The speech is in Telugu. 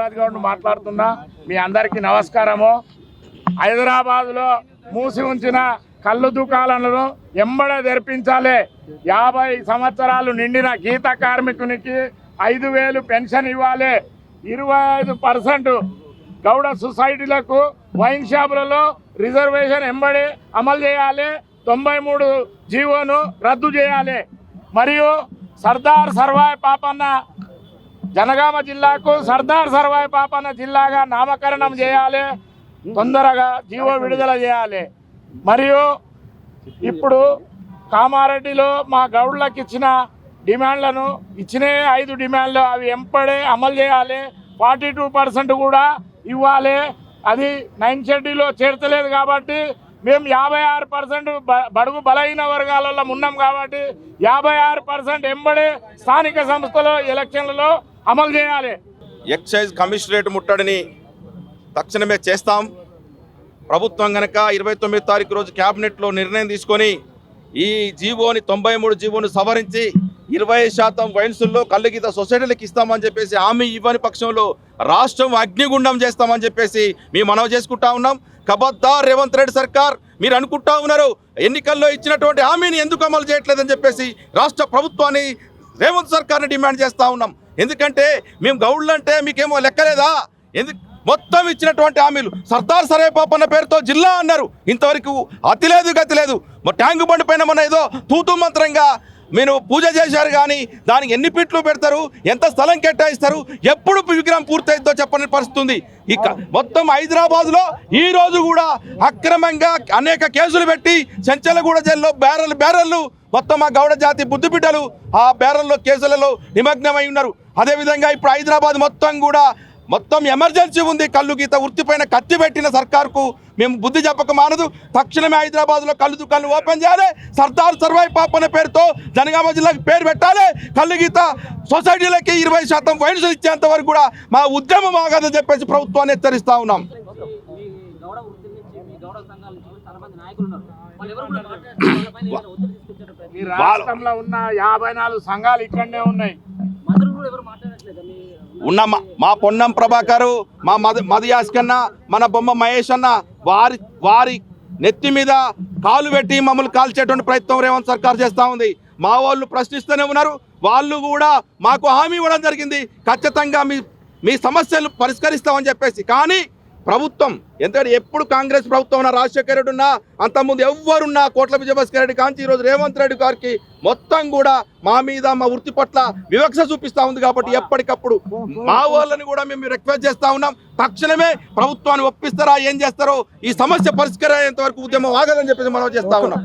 దేవరాజ్ గౌడ్ మాట్లాడుతున్నా. మీ అందరికీ నమస్కారము. హైదరాబాద్లో మూసి ఉంచిన కళ్ళు దుకాణాలను ఎంబడే తెరిపించాలి. 50 సంవత్సరాలు నిండిన గీత కార్మికునికి 5,000 పెన్షన్ ఇవ్వాలి. 25% గౌడ సొసైటీలకు వైన్ షాపులలో రిజర్వేషన్ ఎంబడి అమలు చేయాలి. 93 జీవోను రద్దు చేయాలి. మరియు సర్దార్ సర్వాయి పాపన్న జనగామ జిల్లాకు సర్దార్ సర్వాయి పాపన్న జిల్లాగా నామకరణం చేయాలి. తొందరగా జీవో విడుదల చేయాలి. మరియు ఇప్పుడు కామారెడ్డిలో మా గౌడ్లకు ఇచ్చిన డిమాండ్లను ఇచ్చినే 5 డిమాండ్లు అవి ఎంపడే అమలు చేయాలి. 42% కూడా ఇవ్వాలి. అది 9 షెడ్యూల్లో చేర్చలేదు కాబట్టి మేము 56% బడుగు బలహీన వర్గాలలో ఉన్నాం కాబట్టి 56% ఎంబడే స్థానిక సంస్థల ఎలక్షన్లలో అమలు చేయాలి. ఎక్సైజ్ కమిషనరేట్ ముట్టడిని తక్షణమే చేస్తాం. ప్రభుత్వం కనుక 29 తారీఖు రోజు క్యాబినెట్లో నిర్ణయం తీసుకొని ఈ జీవోని 93 జీవోను సవరించి 20% వైన్సుల్లో కళ్ళగీత సొసైటీలకు ఇస్తామని చెప్పేసి హామీ ఇవ్వని పక్షంలో రాష్ట్రం అగ్నిగుండం చేస్తామని చెప్పేసి మేము మనవి చేసుకుంటా ఉన్నాం. ఖబర్దార్ రేవంత్ రెడ్డి సర్కార్, మీరు అనుకుంటా ఉన్నారు ఎన్నికల్లో ఇచ్చినటువంటి హామీని ఎందుకు అమలు చేయట్లేదని చెప్పేసి రాష్ట్ర ప్రభుత్వాన్ని రేవంత్ సర్కార్ని డిమాండ్ చేస్తూ ఉన్నాం. ఎందుకంటే మేము గౌడ్లు అంటే మీకేమో లెక్కలేదా? మొత్తం ఇచ్చినటువంటి హామీలు సర్దార్ సరే పాపన్న పేరుతో జిల్లా అన్నారు. ఇంతవరకు అతి లేదు గతి లేదు. ట్యాంకు బండి పైన మన ఏదో తూతూ మంత్రంగా మీరు పూజ చేశారు కానీ దానికి ఎన్ని పిట్లు పెడతారు, ఎంత స్థలం కేటాయిస్తారు, ఎప్పుడు విగ్రహం పూర్తయిద్దో చెప్పని పరిస్థితుంది. ఇక మొత్తం హైదరాబాద్లో ఈ రోజు కూడా అక్రమంగా అనేక కేసులు పెట్టి చెంచలగూడ జైల్లో బ్యారర్లు మొత్తం ఆ గౌడ జాతి బుద్ధి బిడ్డలు ఆ బ్యారర్లో కేసులలో నిమగ్నమై ఉన్నారు. అదేవిధంగా ఇప్పుడు హైదరాబాద్ మొత్తం ఎమర్జెన్సీ ఉంది. కళ్ళు గీత వృత్తిపైన కత్తి పెట్టిన సర్కార్కు మేము బుద్ధి చెప్పక మానదు. తక్షణమే హైదరాబాద్లో కళ్ళు దుకాణాలు ఓపెన్ చేయాలి. సర్దార్ సర్వాయి పాపన్న పేరుతో జనగామ జిల్లాకి పేరు పెట్టాలి. కళ్ళు గీత సొసైటీలకి 20% వైన్స్ ఇచ్చేంత వరకు కూడా మా ఉద్యమం ఆగదని చెప్పేసి ప్రభుత్వాన్ని హెచ్చరిస్తా ఉన్నాం. రాష్ట్రంలో ఉన్న 54 సంఘాలు ఇక్కడనే ఉన్నాయి. ఉన్న మా పొన్నం ప్రభాకరు, మా మధుయాస్కన్న, మన బొమ్మ మహేష్ అన్న వారి నెత్తి మీద కాలు పెట్టి మమ్మల్ని కాల్చేటువంటి ప్రయత్నం రేవంత్ సర్కార్ చేస్తూ ఉంది. మా వాళ్ళు ప్రశ్నిస్తూనే ఉన్నారు. వాళ్ళు కూడా మాకు హామీ ఇవ్వడం జరిగింది, ఖచ్చితంగా మీ సమస్యలు పరిష్కరిస్తామని చెప్పేసి. కానీ ప్రభుత్వం ఎందుకంటే ఎప్పుడు కాంగ్రెస్ ప్రభుత్వం ఉన్నా, రాజశేఖర రెడ్డి ఉన్నా, అంతకుముందు ఎవరున్నా, కోట్ల విజయభాస్కర్ రెడ్డి కాంచి ఈరోజు రేవంత్ రెడ్డి గారికి మొత్తం కూడా మా మీద మా వృత్తి పట్ల వివక్ష చూపిస్తూ ఉంది. కాబట్టి ఎప్పటికప్పుడు మా వాళ్ళని కూడా మేము రిక్వెస్ట్ చేస్తూ ఉన్నాం, తక్షణమే ప్రభుత్వాన్ని ఒప్పిస్తారా, ఏం చేస్తారో ఈ సమస్య పరిష్కారం అయ్యేంత వరకు ఉద్యమం ఆగదని చెప్పేసి మనం చేస్తూ ఉన్నాం.